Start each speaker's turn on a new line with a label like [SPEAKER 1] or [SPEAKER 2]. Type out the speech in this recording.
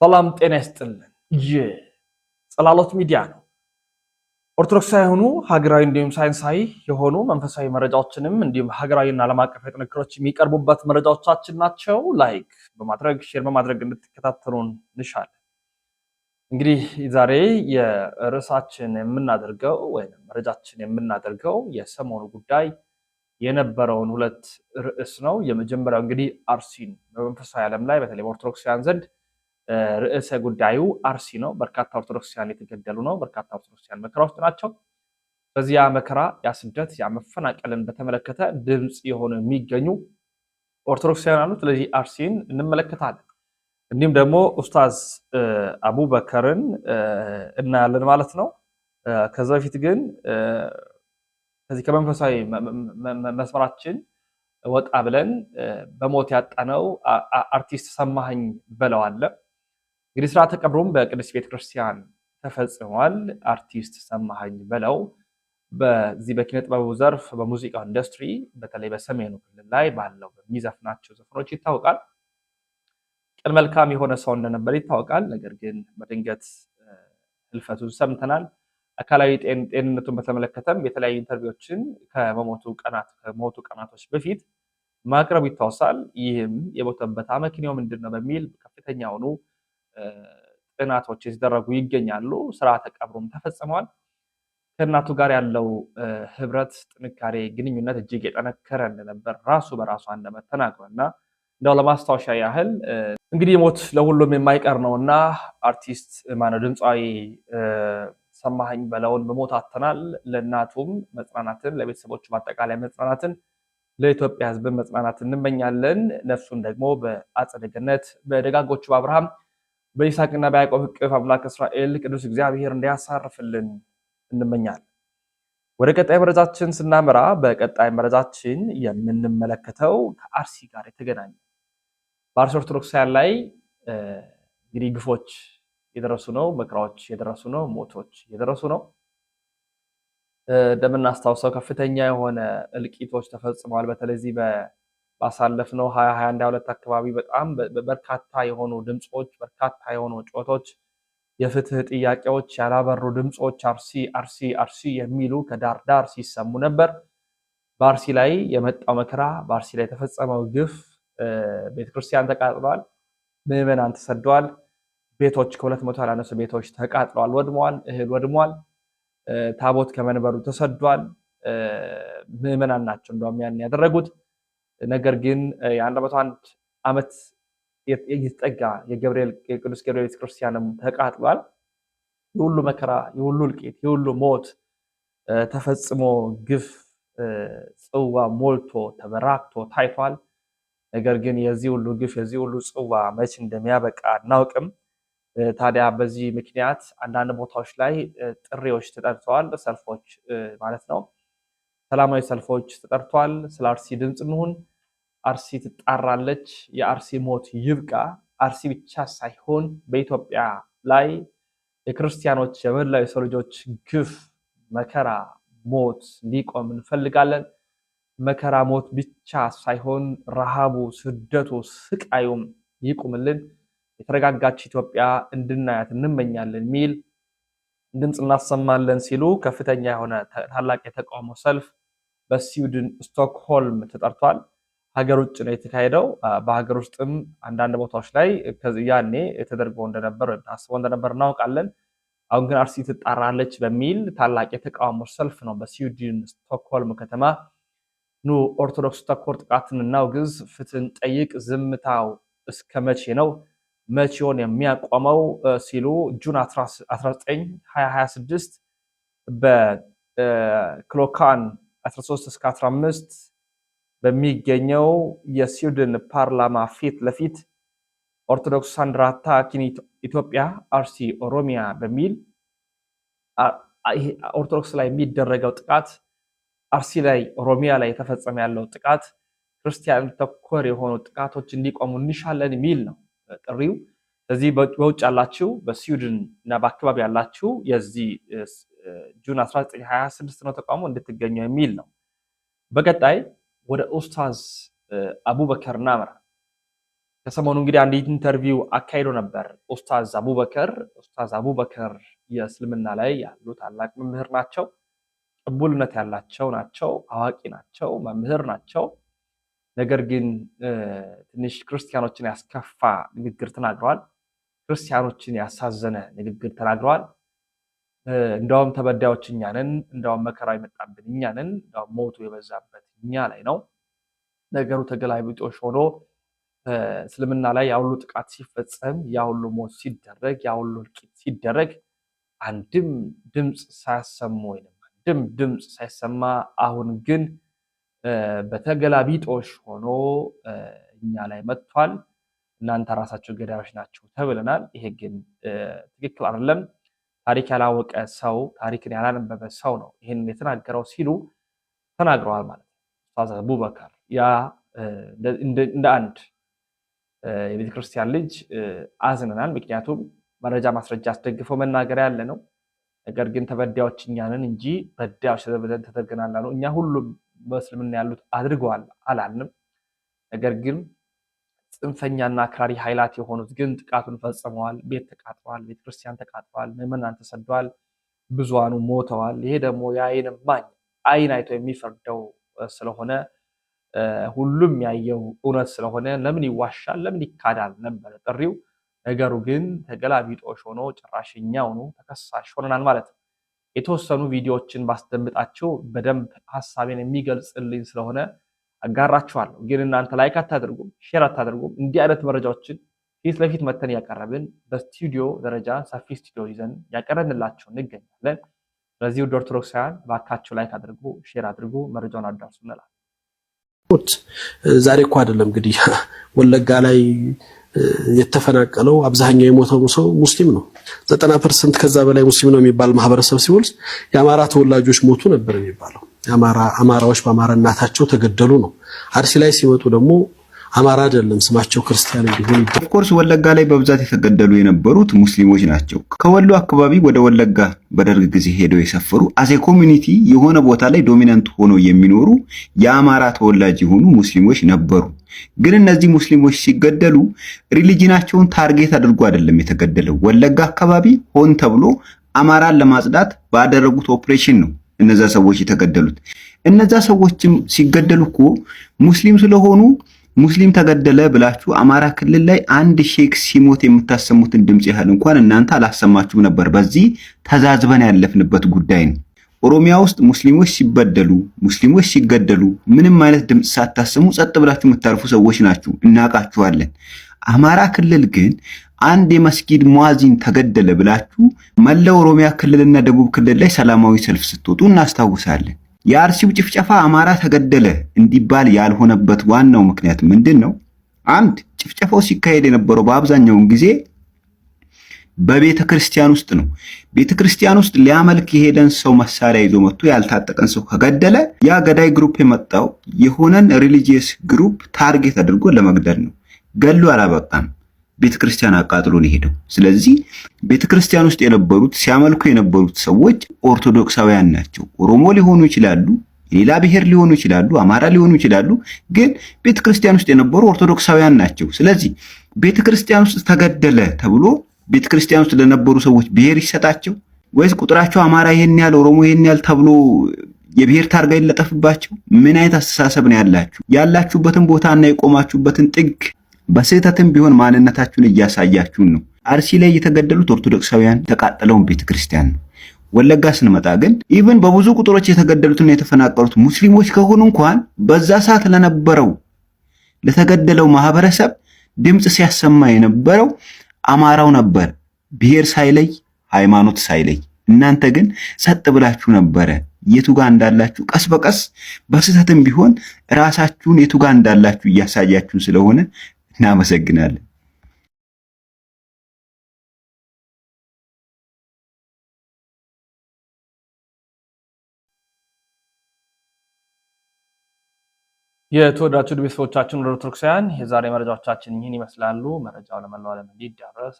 [SPEAKER 1] ሰላም ጤና ይስጥልን። ይህ ጽላሎት ሚዲያ ነው። ኦርቶዶክሳዊ የሆኑ ሀገራዊ እንዲሁም ሳይንሳዊ የሆኑ መንፈሳዊ መረጃዎችንም እንዲሁም ሀገራዊና ዓለም አቀፍ ጥንክሮች የሚቀርቡበት መረጃዎቻችን ናቸው። ላይክ በማድረግ ሼር በማድረግ እንድትከታተሉን እንሻለን። እንግዲህ ዛሬ የርዕሳችን የምናደርገው ወይም መረጃችን የምናደርገው የሰሞኑ ጉዳይ የነበረውን ሁለት ርዕስ ነው። የመጀመሪያው እንግዲህ አርሲን በመንፈሳዊ ዓለም ላይ በተለይ በኦርቶዶክሳውያን ዘንድ ርዕሰ ጉዳዩ አርሲ ነው። በርካታ ኦርቶዶክሳውያን የተገደሉ ነው። በርካታ ኦርቶዶክሳውያን መከራ ውስጥ ናቸው። በዚያ መከራ ያ ስደት ያ መፈናቀልን በተመለከተ ድምፅ የሆኑ የሚገኙ ኦርቶዶክሳውያን አሉ። ስለዚህ አርሲን እንመለከታለን። እንዲሁም ደግሞ ኡስታዝ አቡበከርን እናያለን ማለት ነው። ከዛ በፊት ግን ከዚህ ከመንፈሳዊ መስመራችን ወጣ ብለን በሞት ያጣነው አርቲስት ሰማኸኝ በለው አለ። እንግዲህ ስርዓተ ቀብሩም በቅድስት ቤተክርስቲያን ተፈጽሟል። አርቲስት ሰማኸኝ በለው በዚህ በኪነ ጥበቡ ዘርፍ በሙዚቃ ኢንዱስትሪ በተለይ በሰሜኑ ክልል ላይ ባለው በሚዘፍናቸው ዘፈኖች ይታወቃል። ቅን መልካም የሆነ ሰው እንደነበር ይታወቃል። ነገር ግን በድንገት ህልፈቱን ሰምተናል። አካላዊ ጤንነቱን በተመለከተም የተለያዩ ኢንተርቪዎችን ከሞቱ ቀናቶች በፊት ማቅረቡ ይታወሳል። ይህም የሞተበት አመክንዮ ምንድን ነው በሚል ከፍተኛ የሆኑ ጥናቶች የተደረጉ ይገኛሉ። ስርዓተ ቀብሩም ተፈጽሟል። ከእናቱ ጋር ያለው ህብረት፣ ጥንካሬ፣ ግንኙነት እጅግ የጠነከረ እንደነበር ራሱ በራሱ አንደበት ተናግሯልና እንደው ለማስታወሻ ያህል እንግዲህ ሞት ለሁሉም የማይቀር ነውና አርቲስት ማነው ድምፃዊ ሰማኸኝ በለውን በሞት አጥተናል። ለእናቱም መጽናናትን፣ ለቤተሰቦቹ አጠቃላይ መጽናናትን፣ ለኢትዮጵያ ህዝብ መጽናናትን እንመኛለን። ነፍሱን ደግሞ በአጸደ ገነት በደጋጎቹ በአብርሃም በይስሐቅና በያዕቆብ እቅፍ አምላክ እስራኤል ቅዱስ እግዚአብሔር እንዲያሳርፍልን እንመኛለን። ወደ ቀጣይ መረጃችን ስናመራ በቀጣይ መረጃችን የምንመለከተው ከአርሲ ጋር የተገናኘ በአርሲ ኦርቶዶክሳውያን ላይ እንግዲህ ግፎች የደረሱ ነው፣ መከራዎች የደረሱ ነው፣ ሞቶች የደረሱ ነው። እንደምናስታውሰው ከፍተኛ የሆነ እልቂቶች ተፈጽመዋል። በተለይ ባሳለፍነው 2021 አካባቢ በጣም በርካታ የሆኑ ድምጾች፣ በርካታ የሆኑ ጩኸቶች፣ የፍትህ ጥያቄዎች፣ ያላበሩ ድምጾች አርሲ አርሲ አርሲ የሚሉ ከዳር ዳር ሲሰሙ ነበር። በአርሲ ላይ የመጣው መከራ፣ በአርሲ ላይ የተፈጸመው ግፍ፣ ቤተክርስቲያን ተቃጥሏል፣ ምዕመናን ተሰደዋል፣ ቤቶች ከ200 ያላነሱ ቤቶች ተቃጥለዋል፣ ወድመዋል፣ እህል ወድሟል፣ ታቦት ከመንበሩ ተሰዷል። ምዕመናን ናቸው እንደውም ያን ያደረጉት። ነገር ግን የ101 ዓመት የተጠጋ የቅዱስ ገብርኤል ቤተክርስቲያንም ተቃጥሏል። የሁሉ መከራ፣ የሁሉ እልቂት፣ የሁሉ ሞት ተፈጽሞ ግፍ ጽዋ ሞልቶ ተበራክቶ ታይቷል። ነገር ግን የዚህ ሁሉ ግፍ የዚህ ሁሉ ጽዋ መቼ እንደሚያበቃ አናውቅም። ታዲያ በዚህ ምክንያት አንዳንድ ቦታዎች ላይ ጥሪዎች ተጠርተዋል፣ ሰልፎች ማለት ነው። ሰላማዊ ሰልፎች ተጠርተዋል። ስለ አርሲ ድምፅ እንሁን፣ አርሲ ትጣራለች፣ የአርሲ ሞት ይብቃ። አርሲ ብቻ ሳይሆን በኢትዮጵያ ላይ የክርስቲያኖች የመላው የሰው ልጆች ግፍ፣ መከራ፣ ሞት እንዲቆም እንፈልጋለን። መከራ ሞት ብቻ ሳይሆን ረሃቡ፣ ስደቱ፣ ስቃዩም ይቁምልን። የተረጋጋች ኢትዮጵያ እንድናያት እንመኛለን የሚል ድምፅ እናሰማለን ሲሉ ከፍተኛ የሆነ ታላቅ የተቃውሞ ሰልፍ በስዊድን ስቶክሆልም ተጠርቷል። ሀገር ውጭ ነው የተካሄደው። በሀገር ውስጥም አንዳንድ ቦታዎች ላይ ያኔ ተደርጎ እንደነበር አስቦ እንደነበር እናውቃለን። አሁን ግን አርሲ ትጣራለች በሚል ታላቅ የተቃውሞ ሰልፍ ነው በስዊድን ስቶክሆልም ከተማ። ኑ ኦርቶዶክስ ተኮር ጥቃትን እናውግዝ፣ ፍትህን ጠይቅ፣ ዝምታው እስከ መቼ ነው? መቼውን የሚያቆመው? ሲሉ ጁን 19 2026 በክሎካን 13-15 በሚገኘው የስዊድን ፓርላማ ፊት ለፊት ኦርቶዶክስ ሳንድራታ ኢትዮጵያ አርሲ ኦሮሚያ በሚል ኦርቶዶክስ ላይ የሚደረገው ጥቃት፣ አርሲ ላይ ኦሮሚያ ላይ የተፈጸመ ያለው ጥቃት፣ ክርስቲያን ተኮር የሆኑ ጥቃቶች እንዲቆሙ እንሻለን የሚል ነው ጥሪው። ስለዚህ በውጭ ያላችሁ በስዊድን እና በአካባቢ ያላችሁ የዚህ ጁን 19 26 ነው ተቃውሞ እንድትገኙ የሚል ነው። በቀጣይ ወደ ኡስታዝ አቡበከር እናመራ። ከሰሞኑ እንግዲህ አንድ ኢንተርቪው አካሂዶ ነበር ኡስታዝ አቡበከር የእስልምና ላይ ያሉ ታላቅ መምህር ናቸው። ቅቡልነት ያላቸው ናቸው። አዋቂ ናቸው። መምህር ናቸው። ነገር ግን ትንሽ ክርስቲያኖችን ያስከፋ ንግግር ተናግረዋል። ክርስቲያኖችን ያሳዘነ ንግግር ተናግረዋል። እንደውም ተበዳዮች እኛ ነን፣ እንደውም መከራ የመጣብን እኛ ነን፣ እንደውም ሞቱ የበዛበት እኛ ላይ ነው። ነገሩ ተገላቢጦሽ ሆኖ እስልምና ላይ ያሁሉ ጥቃት ሲፈጸም፣ ያሁሉ ሞት ሲደረግ፣ ያሁሉ እልቂት ሲደረግ አንድም ድምፅ ሳያሰሙ ወይንም አንድም ድምፅ ሳይሰማ አሁን ግን በተገላቢጦሽ ሆኖ እኛ ላይ መጥቷል። እናንተ ራሳችሁ ገዳዮች ናችሁ ተብለናል። ይሄ ግን ትክክል አይደለም። ታሪክ ያላወቀ ሰው፣ ታሪክን ያላነበበ ሰው ነው ይሄን የተናገረው ሲሉ ተናግረዋል ማለት ነው ኡስታዝ አቡበከር። ያ እንደ አንድ የቤተክርስቲያን ልጅ አዝነናል። ምክንያቱም መረጃ ማስረጃ አስደግፈው መናገር ያለ ነው። ነገር ግን ተበዳዮች እኛ ነን እንጂ በዳዮች ተደርገናል ነው። እኛ ሁሉም በእስልምና ያሉት አድርገዋል አላልንም። ነገር ግን ጽንፈኛና አክራሪ ኃይላት የሆኑት ግን ጥቃቱን ፈጽመዋል። ቤት ተቃጥሏል፣ ቤተክርስቲያን ተቃጥሏል፣ ምዕመናን ተሰደዋል፣ ብዙሃኑ ሞተዋል። ይሄ ደግሞ የአይን እማኝ አይን አይቶ የሚፈርደው ስለሆነ ሁሉም ያየው እውነት ስለሆነ ለምን ይዋሻል? ለምን ይካዳል ነበር ጥሪው። ነገሩ ግን ተገላቢጦሽ ሆኖ ጭራሽኛውኑ ተከሳሽ ሆነናል ማለት ነው። የተወሰኑ ቪዲዮዎችን ባስደምጣችሁ በደንብ ሐሳቤን የሚገልጽልኝ ስለሆነ አጋራችኋለሁ። ግን እናንተ ላይክ አታድርጉም፣ ሼር አታድርጉም። እንዲህ አይነት መረጃዎችን ፊት ለፊት መተን ያቀረብን በስቱዲዮ ደረጃ ሰፊ ስቱዲዮ ይዘን ያቀረብንላችሁ እንገኛለን። ስለዚህ ውድ ኦርቶዶክሳውያን ባካችሁ ላይክ አድርጉ፣ ሼር አድርጉ፣ መረጃውን አዳርሱ እንላለን።
[SPEAKER 2] ዛሬ እኮ አይደለም እንግዲህ ወለጋ ላይ የተፈናቀለው አብዛኛው የሞተው ሰው ሙስሊም ነው። 90% ከዛ በላይ ሙስሊም ነው የሚባል ማህበረሰብ ሲወልድ የአማራ ተወላጆች ሞቱ ነበር የሚባለው። አማራዎች በአማራ እናታቸው ተገደሉ ነው። አርሲ ላይ ሲመጡ ደግሞ አማራ አይደለም ስማቸው ክርስቲያን እንዲሆን
[SPEAKER 3] ኦፍኮርስ ወለጋ ላይ በብዛት የተገደሉ የነበሩት ሙስሊሞች ናቸው። ከወሎ አካባቢ ወደ ወለጋ በደርግ ጊዜ ሄደው የሰፈሩ አዜ ኮሚኒቲ የሆነ ቦታ ላይ ዶሚናንት ሆነው የሚኖሩ የአማራ ተወላጅ የሆኑ ሙስሊሞች ነበሩ። ግን እነዚህ ሙስሊሞች ሲገደሉ ሪሊጂናቸውን ታርጌት አድርጎ አይደለም የተገደለው። ወለጋ አካባቢ ሆን ተብሎ አማራን ለማጽዳት ባደረጉት ኦፕሬሽን ነው እነዛ ሰዎች የተገደሉት። እነዛ ሰዎችም ሲገደሉ እኮ ሙስሊም ስለሆኑ ሙስሊም ተገደለ ብላችሁ አማራ ክልል ላይ አንድ ሼክ ሲሞት የምታሰሙትን ድምጽ ያህል እንኳን እናንተ አላሰማችሁም ነበር። በዚህ ተዛዝበን ያለፍንበት ጉዳይ ነው። ኦሮሚያ ውስጥ ሙስሊሞች ሲበደሉ፣ ሙስሊሞች ሲገደሉ ምንም አይነት ድምጽ ሳታሰሙ ጸጥ ብላችሁ የምታርፉ ሰዎች ናችሁ፣ እናውቃችኋለን። አማራ ክልል ግን አንድ የመስጊድ ሙአዚን ተገደለ ብላችሁ መላው ኦሮሚያ ክልልና ደቡብ ክልል ላይ ሰላማዊ ሰልፍ ስትወጡ እናስታውሳለን። የአርሲው ጭፍጨፋ አማራ ተገደለ እንዲባል ያልሆነበት ዋናው ምክንያት ምንድነው? አንድ ጭፍጨፋው ሲካሄድ የነበረው በአብዛኛው ጊዜ በቤተ ክርስቲያን ውስጥ ነው። ቤተ ክርስቲያን ውስጥ ሊያመልክ የሄደን ሰው መሳሪያ ይዞ መጥቶ ያልታጠቀን ሰው ከገደለ ያ ገዳይ ግሩፕ የመጣው የሆነን ሪሊጂየስ ግሩፕ ታርጌት አድርጎ ለመግደል ነው። ገሉ አላበቃም፣ ቤተ ክርስቲያን አቃጥሎ ነው ሄደው። ስለዚህ ቤተ ክርስቲያን ውስጥ የነበሩት ሲያመልኩ የነበሩት ሰዎች ኦርቶዶክሳውያን ናቸው። ኦሮሞ ሊሆኑ ይችላሉ፣ ሌላ ብሔር ሊሆኑ ይችላሉ፣ አማራ ሊሆኑ ይችላሉ። ግን ቤተ ክርስቲያን ውስጥ የነበሩ ኦርቶዶክሳውያን ናቸው። ስለዚህ ቤተ ክርስቲያን ውስጥ ተገደለ ተብሎ ቤተ ክርስቲያን ውስጥ ለነበሩ ሰዎች ብሔር ይሰጣቸው ወይስ ቁጥራቸው አማራ ይሄን ያህል ኦሮሞ ይሄን ያህል ተብሎ የብሔር ታርጋ ይለጠፍባቸው? ምን አይነት አስተሳሰብ ነው ያላችሁ? ያላችሁበትን ቦታና የቆማችሁበትን ጥግ በስህተትም ቢሆን ማንነታችሁን እያሳያችሁን ነው። አርሲ ላይ የተገደሉት ኦርቶዶክሳውያን ተቃጠለውን ቤተክርስቲያን ነው። ወለጋ ስንመጣ ግን ኢቭን በብዙ ቁጥሮች የተገደሉትና የተፈናቀሉት ሙስሊሞች ከሆኑ እንኳን በዛ ሰዓት ለነበረው ለተገደለው ማህበረሰብ ድምጽ ሲያሰማ የነበረው አማራው ነበር፣ ብሔር ሳይለይ ሃይማኖት ሳይለይ። እናንተ ግን ጸጥ ብላችሁ ነበረ። የቱ ጋር እንዳላችሁ ቀስ በቀስ በስህተትም ቢሆን ራሳችሁን የቱ ጋር እንዳላችሁ እያሳያችሁ ስለሆነ እናመሰግናለን።
[SPEAKER 1] የተወዳጁ ቤተሰቦቻችን ወደ ኦርቶዶክሳውያን የዛሬ መረጃዎቻችን ይህን ይመስላሉ። መረጃው ለመላው ዓለም እንዲዳረስ